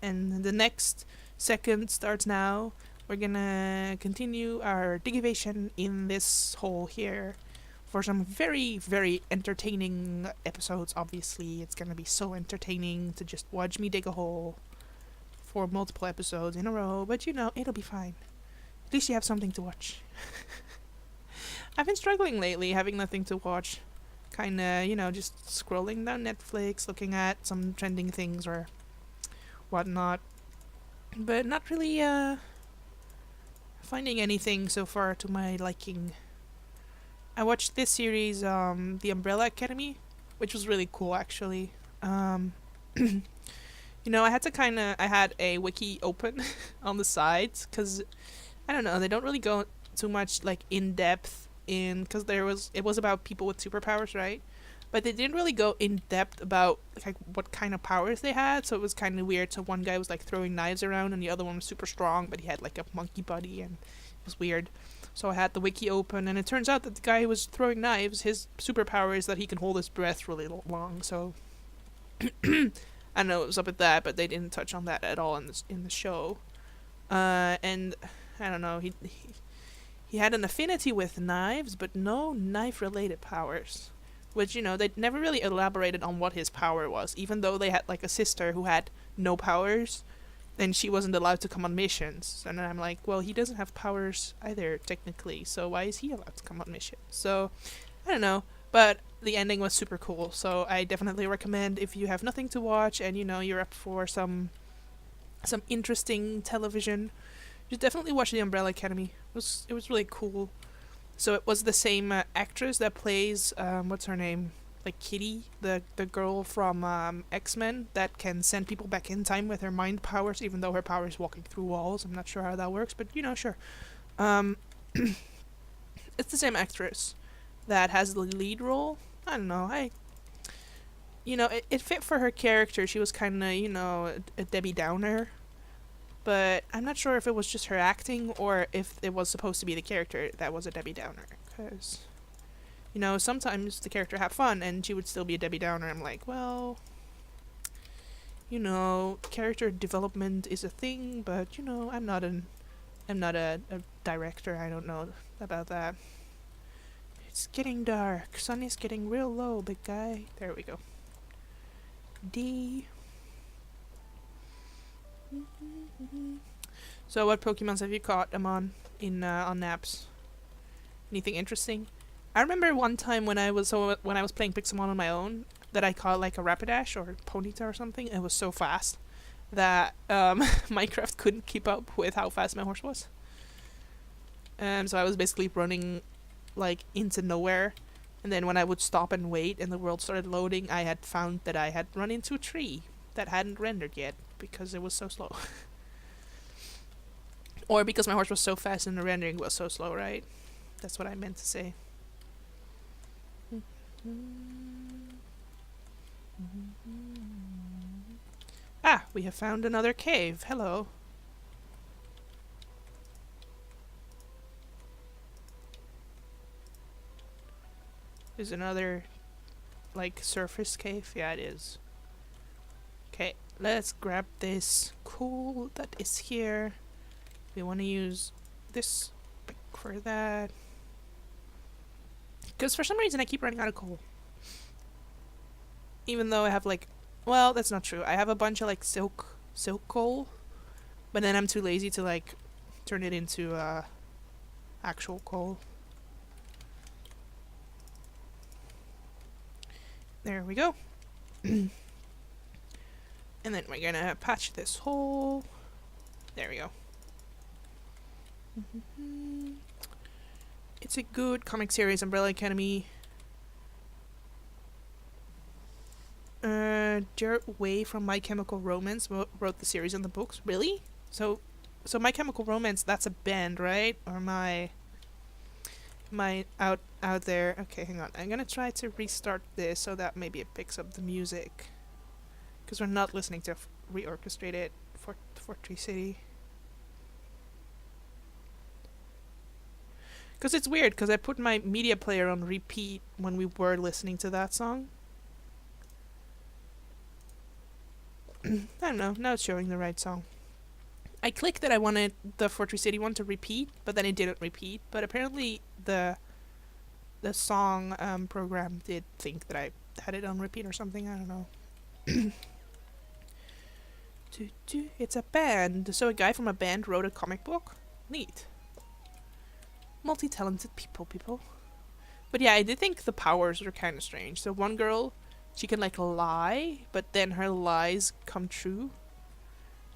and the next second starts now. We're gonna continue our digivation in this hole here for some very, very entertaining episodes. Obviously, it's gonna be so entertaining to just watch me dig a hole for multiple episodes in a row, but it'll be fine. At least you have something to watch. I've been struggling lately, having nothing to watch. Kinda, just scrolling down Netflix, looking at some trending things or whatnot. But not really, finding anything so far to my liking. I watched this series, The Umbrella Academy, which was really cool, actually. I had a wiki open on the sides, because, I don't know, they don't really go too much, like, in depth because it was about people with superpowers, right? But they didn't really go in depth about like what kind of powers they had, so it was kind of weird. So one guy was like throwing knives around, and the other one was super strong, but he had like a monkey body, and it was weird. So I had the wiki open, and it turns out that the guy who was throwing knives, his superpower is that he can hold his breath really long. So I know it was up at that, but they didn't touch on that at all in the show. And I don't know, he had an affinity with knives, but no knife-related powers. Which, they never really elaborated on what his power was, even though they had, like, a sister who had no powers, and she wasn't allowed to come on missions. And I'm like, well, he doesn't have powers either, technically, so why is he allowed to come on missions? So, I don't know, but the ending was super cool, so I definitely recommend if you have nothing to watch and, you're up for some interesting television, just definitely watch The Umbrella Academy. It was really cool. So it was the same actress that plays what's her name, like Kitty, the girl from X-Men that can send people back in time with her mind powers, even though her power is walking through walls. I'm not sure how that works, but sure. It's the same actress that has the lead role. I don't know. It fit for her character. She was kind of a Debbie Downer. But I'm not sure if it was just her acting or if it was supposed to be the character that was a Debbie Downer. Because, sometimes the character had fun and she would still be a Debbie Downer. I'm like, well, character development is a thing, but, I'm not a director. I don't know about that. It's getting dark. Sun is getting real low, big guy. There we go. D. So what Pokemons have you caught, Amon, on Naps? Anything interesting? I remember one time when I was playing Pixelmon on my own that I caught like a Rapidash or Ponyta or something. It was so fast that Minecraft couldn't keep up with how fast my horse was. So I was basically running like into nowhere, and then when I would stop and wait and the world started loading, I had found that I had run into a tree that hadn't rendered yet because it was so slow. Or because my horse was so fast and the rendering was so slow, right? That's what I meant to say. Ah, we have found another cave. Hello. Is another, like, surface cave? Yeah, it is. Okay, let's grab this coal that is here. We want to use this pick for that. Because for some reason I keep running out of coal. Even though I have like... Well, that's not true. I have a bunch of like silk coal. But then I'm too lazy to like turn it into actual coal. There we go. And then we're gonna patch this hole. There we go. It's a good comic series, Umbrella Academy. Jared Way from My Chemical Romance wrote the series and the books. Really? So My Chemical Romance, that's a band, right? Or am I out there? Okay, hang on. I'm gonna try to restart this so that maybe it picks up the music. Because we're not listening to reorchestrated for Tree City. Because it's weird, because I put my media player on repeat when we were listening to that song. I don't know. Now it's showing the right song. I clicked that I wanted the Fortress City one to repeat, but then it didn't repeat. But apparently the song program did think that I had it on repeat or something. I don't know. It's a band. So a guy from a band wrote a comic book. Neat. Multi-talented people. But yeah, I did think the powers were kind of strange. So one girl, she can like lie, but then her lies come true.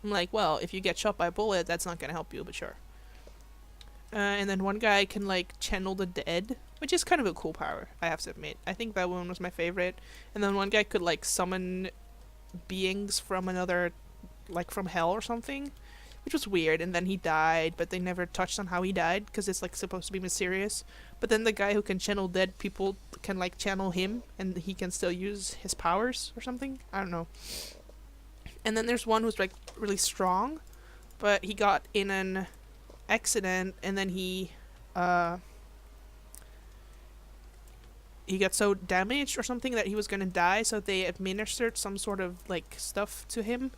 I'm like, well, if you get shot by a bullet, that's not gonna help you, but sure. And then one guy can like channel the dead, which is kind of a cool power, I have to admit. I think that one was my favorite. And then one guy could like summon beings from another, like from hell or something, which was weird. And then he died, but they never touched on how he died because it's like supposed to be mysterious. But then the guy who can channel dead people can like channel him, and he can still use his powers or something. I don't know. And then there's one who's like really strong, but he got in an accident, and then he got so damaged or something that he was gonna die, so they administered some sort of like stuff to him,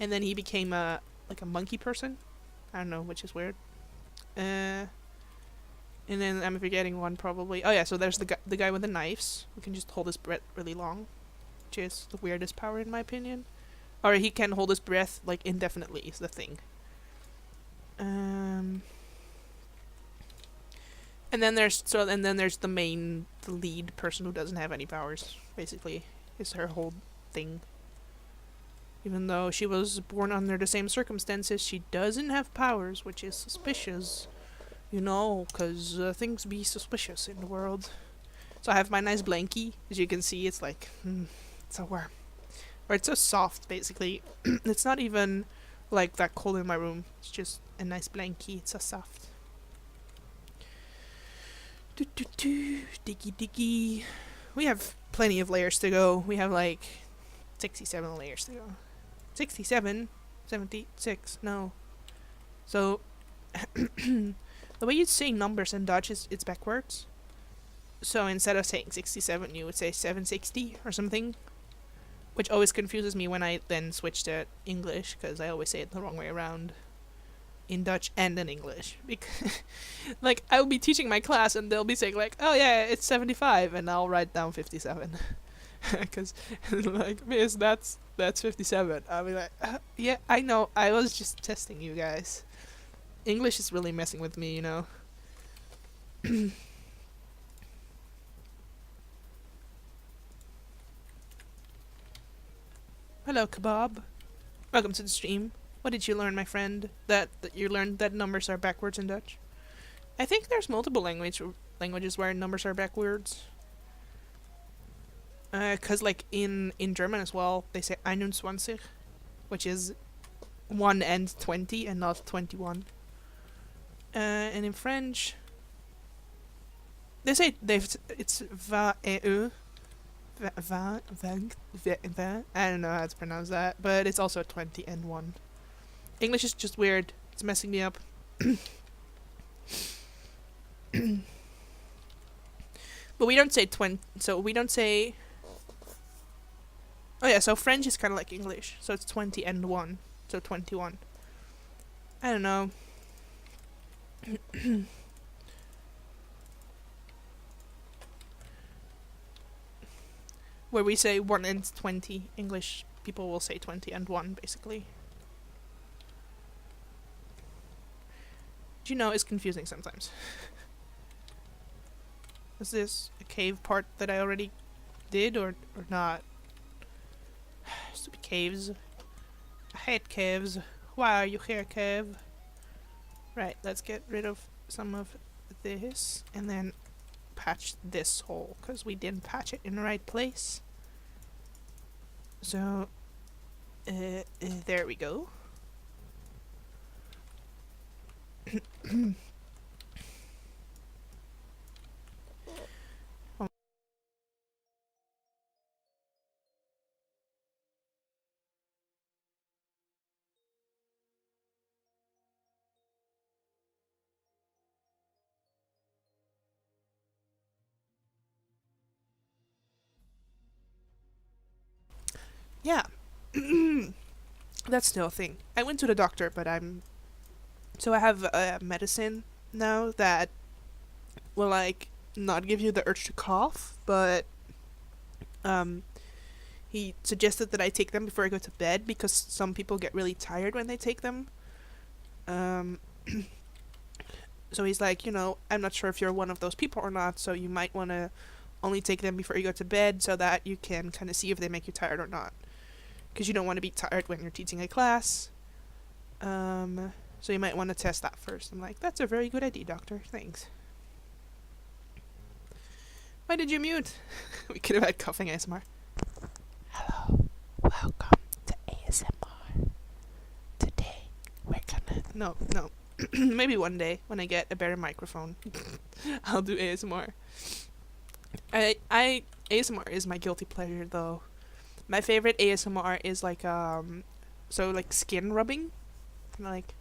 and then he became a like a monkey person. I don't know, which is weird. And then I'm forgetting one probably. Oh yeah, so there's the guy with the knives who can just hold his breath really long, which is the weirdest power in my opinion. Or he can hold his breath like indefinitely is the thing. And then there's the lead person who doesn't have any powers. Basically, is her whole thing. Even though she was born under the same circumstances, she doesn't have powers, which is suspicious. You know, because things be suspicious in the world. So I have my nice blankie. As you can see, it's like, it's so warm. Or it's so soft, basically. It's not even like that cold in my room. It's just a nice blankie. It's so soft. Diggy. We have plenty of layers to go. We have like 67 layers to go. 67? 76? No. So, the way you say numbers in Dutch is it's backwards. So instead of saying 67, you would say 760 or something. Which always confuses me when I then switch to English, because I always say it the wrong way around. In Dutch and in English. Because, like, I will be teaching my class and they'll be saying, like, oh yeah, it's 75, and I'll write down 57. Because, like, miss, that's 57. I'll be like, yeah, I know, I was just testing you guys. English is really messing with me, you know. Hello, Kebab. Welcome to the stream. What did you learn, my friend? That you learned that numbers are backwards in Dutch? I think there's multiple languages where numbers are backwards. Cause like in German as well, they say 21, which is 1 and 20 and not 21. And in French, they say it's 20 et eux. 20. I don't know how to pronounce that, but it's also 20 and 1. English is just weird. It's messing me up. But we don't say 20, so we don't say... Oh yeah, so French is kind of like English, so it's 20 and 1, so 21. I don't know. Where we say 1 and 20, English people will say 20 and 1, basically. Do you know, it's confusing sometimes. Is this a cave part that I already did, or not? Stupid caves. I hate caves. Why are you here, cave? Right, let's get rid of some of this, and then patch this hole, because we didn't patch it in the right place. So, there we go. Yeah. that's still a thing. I went to the doctor, but so I have a medicine now that will like not give you the urge to cough, but um he suggested that I take them before I go to bed because some people get really tired when they take them. Um so he's like, I'm not sure if you're one of those people or not, so you might want to only take them before you go to bed so that you can kind of see if they make you tired or not. Because you don't want to be tired when you're teaching a class. So you might want to test that first. I'm like, that's a very good idea, doctor. Thanks. Why did you mute? We could have had coughing ASMR. Hello, welcome to ASMR. Today we're gonna... No. Maybe one day when I get a better microphone, I'll do ASMR. ASMR is my guilty pleasure though. My favorite ASMR is like skin rubbing, like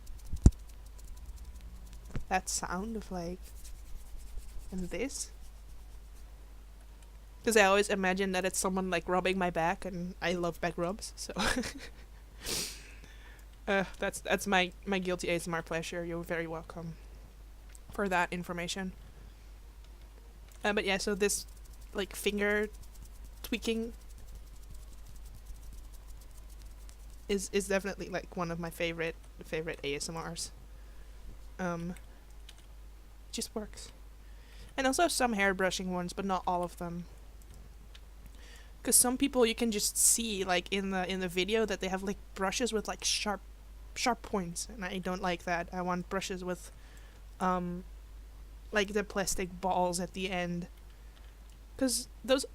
that sound of like, and this. Because I always imagine that it's someone like rubbing my back, and I love back rubs, so that's my guilty ASMR pleasure. You're very welcome for that information. But yeah, so this like finger tweaking is definitely like one of my favorite ASMRs. Just works. And also some hair brushing ones, but not all of them. Because some people you can just see like in the video that they have like brushes with like sharp points, and I don't like that. I want brushes with like the plastic balls at the end. Because those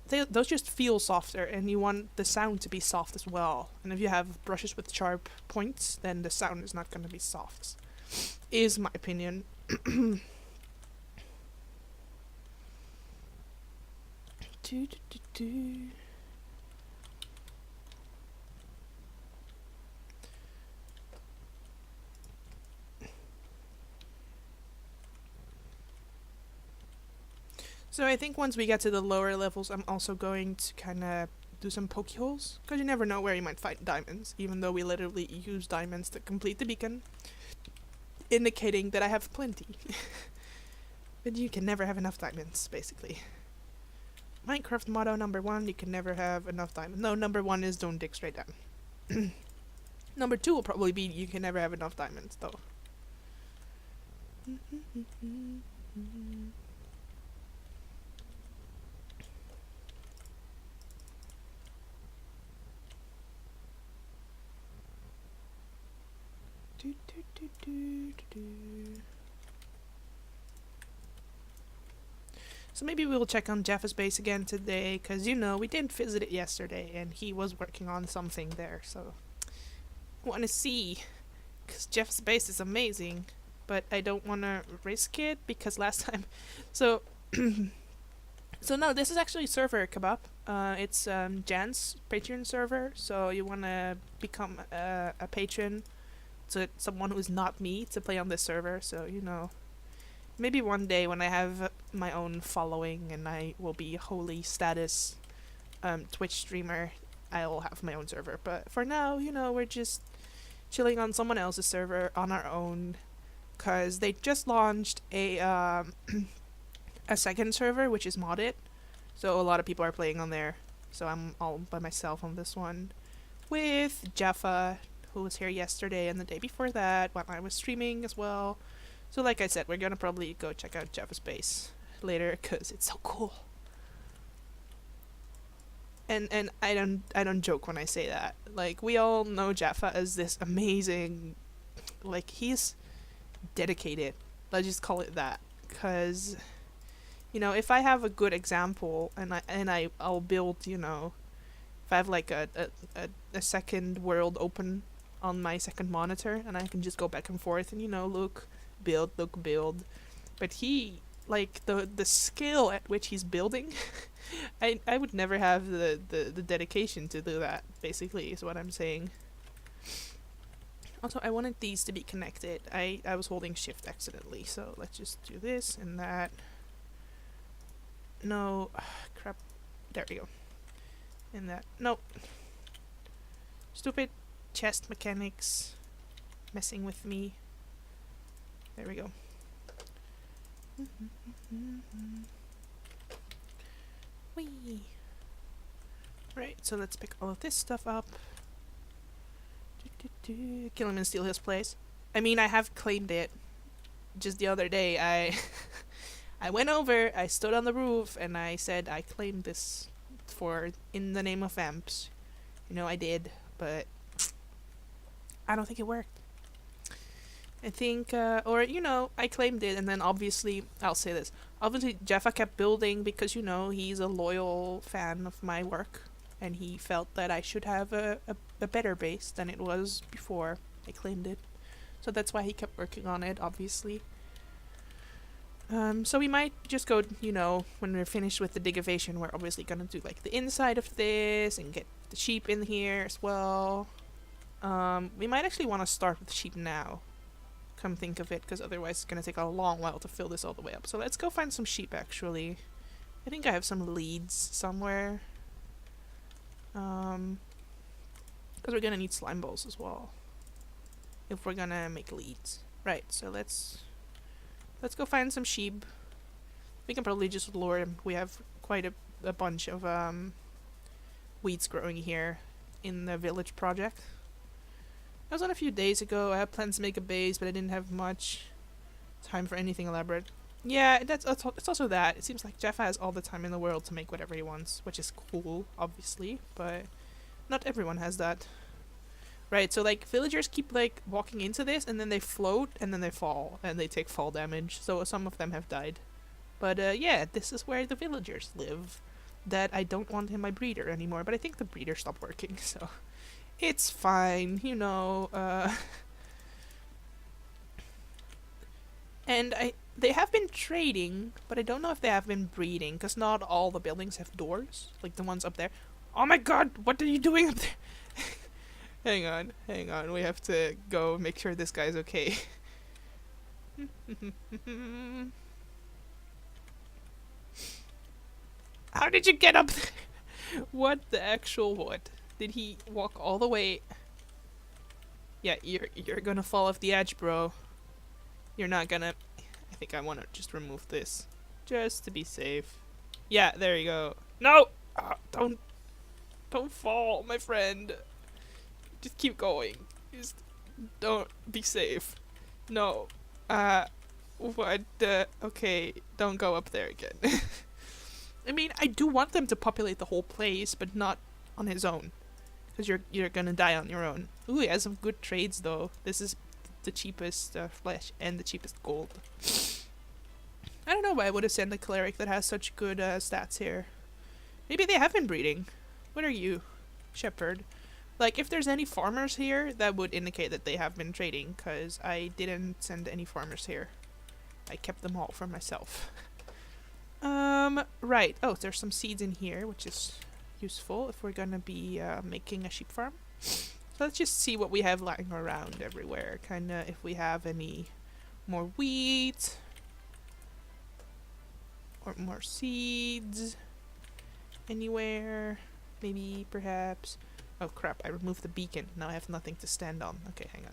just feel softer, and you want the sound to be soft as well. And if you have brushes with sharp points, then the sound is not going to be soft. Is my opinion. So I think once we get to the lower levels, I'm also going to kind of do some poke holes, because you never know where you might find diamonds, even though we literally use diamonds to complete the beacon, indicating that I have plenty. But you can never have enough diamonds, basically. Minecraft motto number 1, you can never have enough diamonds. No, number 1 is don't dig straight down. Number 2 will probably be you can never have enough diamonds, though. So maybe we'll check on Jeff's base again today, because we didn't visit it yesterday and he was working on something there, so I want to see, because Jeff's base is amazing, but I don't want to risk it because last time so no, this is actually server kebab. It's Jan's Patreon server, so you want to become a patron to someone who's not me to play on this server, so maybe one day when I have my own following and I will be holy status Twitch streamer, I'll have my own server. But for now, we're just chilling on someone else's server on our own, because they just launched a a second server which is modded, so a lot of people are playing on there. So I'm all by myself on this one with Jaffa, who was here yesterday and the day before that when I was streaming as well. So like I said, we're gonna probably go check out Jaffa's base later because it's so cool. And I don't joke when I say that. Like, we all know Jaffa as this amazing, like, he's dedicated. Let's just call it that, because if I have a good example and I'll build, if I have like a second world open on my second monitor and I can just go back and forth and look, build, but he, like, the skill at which he's building I would never have the dedication to do that, basically, is what I'm saying. Also, I wanted these to be connected. I was holding shift accidentally, so let's just do this and that. No, crap, there we go. And that, no, stupid chest mechanics messing with me. There we go. Whee! Right, so let's pick all of this stuff up. Kill him and steal his place. I mean, I have claimed it. Just the other day, I went over, I stood on the roof, and I said I claimed this for in the name of vamps. You know, I did, but I don't think it worked. I think, or, you know, I claimed it, and then obviously, I'll say this. Obviously, Jaffa kept building because, you know, he's a loyal fan of my work, and he felt that I should have a better base than it was before I claimed it. So that's why he kept working on it, obviously. So we might just go, you know, when we're finished with the digivation, we're obviously gonna do, like, the inside of this, and get the sheep in here as well. We might actually want to start with sheep now. Come think of it, because otherwise it's going to take a long while to fill this all the way up. So let's go find some sheep, actually. I think I have some leads somewhere. Because we're going to need slime balls as well. If we're going to make leads. Right, so let's go find some sheep. We can probably just lure them. We have quite a bunch of weeds growing here in the village project. I was on a few days ago. I had plans to make a base, but I didn't have much time for anything elaborate. Yeah, it's also that. It seems like Jeff has all the time in the world to make whatever he wants, which is cool, obviously, but not everyone has that. Right, so, like, villagers keep, like, walking into this, and then they float, and then they fall, and they take fall damage, so some of them have died. But, yeah, this is where the villagers live. That I don't want in my breeder anymore, but I think the breeder stopped working, so... It's fine, you know, and they have been trading, but I don't know if they have been breeding, because not all the buildings have doors, like the ones up there. Oh my god, what are you doing up there? hang on, we have to go make sure this guy's okay. How did you get up there? What the actual what? Did he walk all the way? Yeah, you're gonna fall off the edge, bro. You're not gonna... I think I want to just remove this. Just to be safe. Yeah, there you go. No! Don't fall, my friend. Just keep going. Just don't be safe. No. What? Okay, don't go up there again. I mean, I do want them to populate the whole place, but not on his own. Because you're gonna die on your own. Ooh, he has some good trades though. This is the cheapest flesh and the cheapest gold. I don't know why I would have sent a cleric that has such good stats here. Maybe they have been breeding. What are you? Shepherd. Like, if there's any farmers here, that would indicate that they have been trading, because I didn't send any farmers here. I kept them all for myself. Right. Oh, there's some seeds in here, which is... useful if we're gonna be making a sheep farm. So let's just see what we have lying around everywhere. Kinda if we have any more wheat or more seeds anywhere. Maybe, perhaps. Oh crap, I removed the beacon. Now I have nothing to stand on. Okay, hang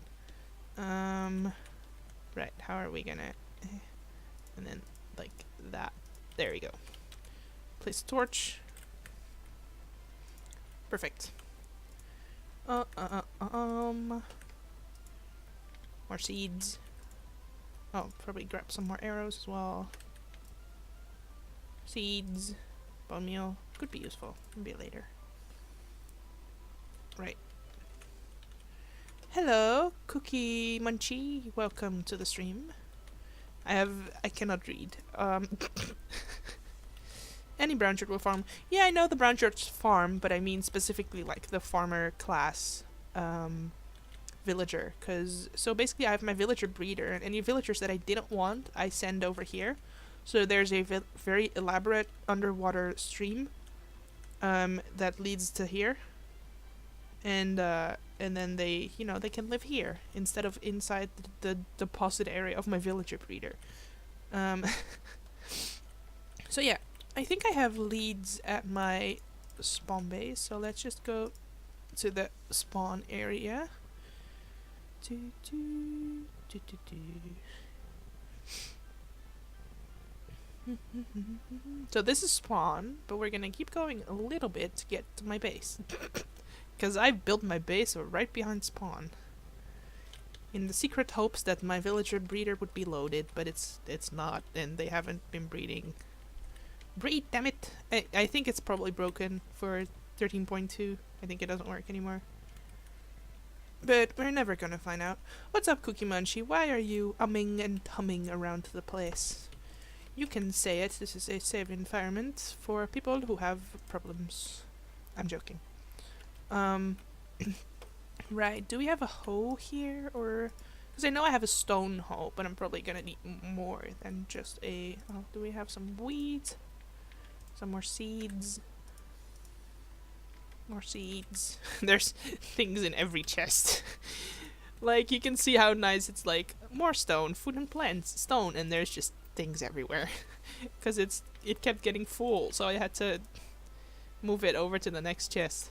on. Right, how are we gonna... and then, like, that. There we go. Place a torch. Perfect. More seeds. Oh, probably grab some more arrows as well. Seeds. Bone meal. Could be useful. Maybe later. Right. Hello, Cookie Munchie. Welcome to the stream. I cannot read. Any brown shirt will farm. Yeah, I know the brown shirts farm, but I mean specifically like the farmer class villager. So basically I have my villager breeder, and any villagers that I didn't want, I send over here. So there's a very elaborate underwater stream that leads to here. And then they, you know, they can live here instead of inside the deposit area of my villager breeder. So yeah. I think I have leads at my spawn base, so let's just go to the spawn area. Do, do, do, do, do. So this is spawn, but we're gonna keep going a little bit to get to my base. Because I built my base right behind spawn. In the secret hopes that my villager breeder would be loaded, but it's not, and they haven't been breeding. Breed, damn it! I think it's probably broken for 13.2. I think it doesn't work anymore. But we're never gonna find out. What's up, Cookie Munchie? Why are you umming and humming around the place? You can say it. This is a safe environment for people who have problems. I'm joking. Right. Do we have a hoe here, or? Because I know I have a stone hoe, but I'm probably gonna need more than just a. Oh, do we have some weeds? Some more seeds. More seeds. There's things in every chest. Like, you can see how nice it's like. More stone, food and plants, stone, and there's just things everywhere. Because it kept getting full, so I had to move it over to the next chest.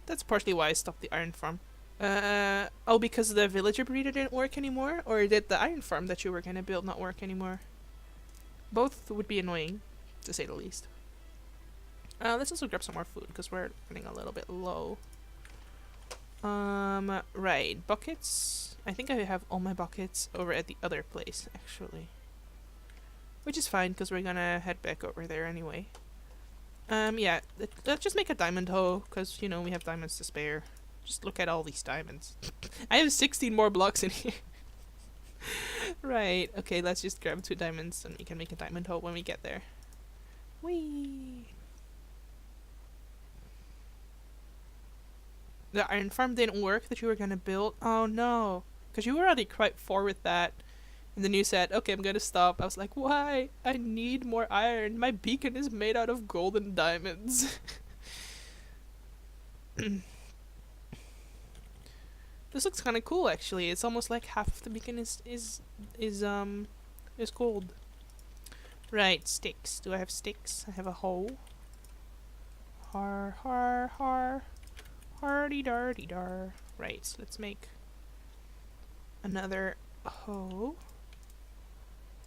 That's partially why I stopped the iron farm. Oh, because the villager breeder didn't work anymore? Or did the iron farm that you were gonna build not work anymore? Both would be annoying, to say the least. Let's also grab some more food, because we're running a little bit low. Right. Buckets. I think I have all my buckets over at the other place, actually. Which is fine, because we're gonna head back over there anyway. Yeah. Let's just make a diamond hoe, because, you know, we have diamonds to spare. Just look at all these diamonds. I have 16 more blocks in here. Right. Okay, let's just grab 2 diamonds, and we can make a diamond hoe when we get there. Whee! The iron farm didn't work that you were gonna build? Oh no. Because you were already quite far with that. And then you said, okay, I'm gonna stop. I was like, why? I need more iron. My beacon is made out of gold and diamonds. This looks kind of cool, actually. It's almost like half of the beacon is gold. Right, sticks. Do I have sticks? I have a hoe. Har har har. Hardy dardy dar. Right, so let's make another hoe.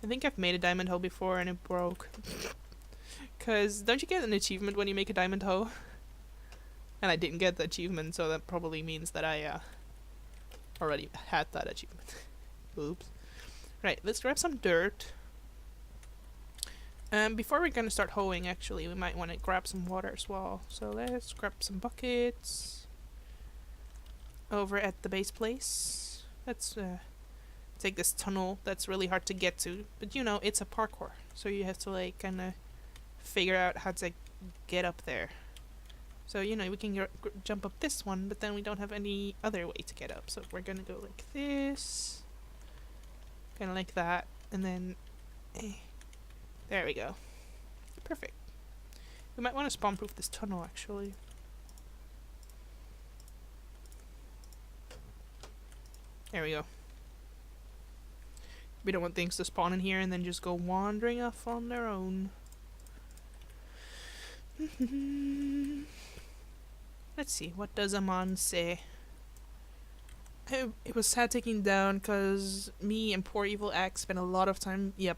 I think I've made a diamond hoe before and it broke. Cause don't you get an achievement when you make a diamond hoe? And I didn't get the achievement, so that probably means that I already had that achievement. Oops. Right, let's grab some dirt. Before we're gonna start hoeing, actually, we might want to grab some water as well. So let's grab some buckets. Over at the base place. Let's take this tunnel that's really hard to get to. But you know, it's a parkour. So you have to like kind of figure out how to get up there. So, you know, we can jump up this one, but then we don't have any other way to get up. So we're gonna go like this. Kind of like that. And then... there we go. Perfect. We might want to spawn-proof this tunnel, actually. There we go. We don't want things to spawn in here and then just go wandering off on their own. Let's see, what does Amon say? It was sad taking down because me and poor evil Axe spent a lot of time. Yep.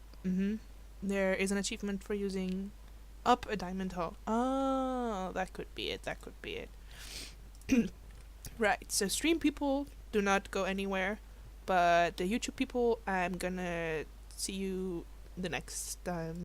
There is an achievement for using up a diamond hoe. Oh, that could be it. That could be it. Right. So stream people do not go anywhere, but the YouTube people, I'm gonna see you the next time.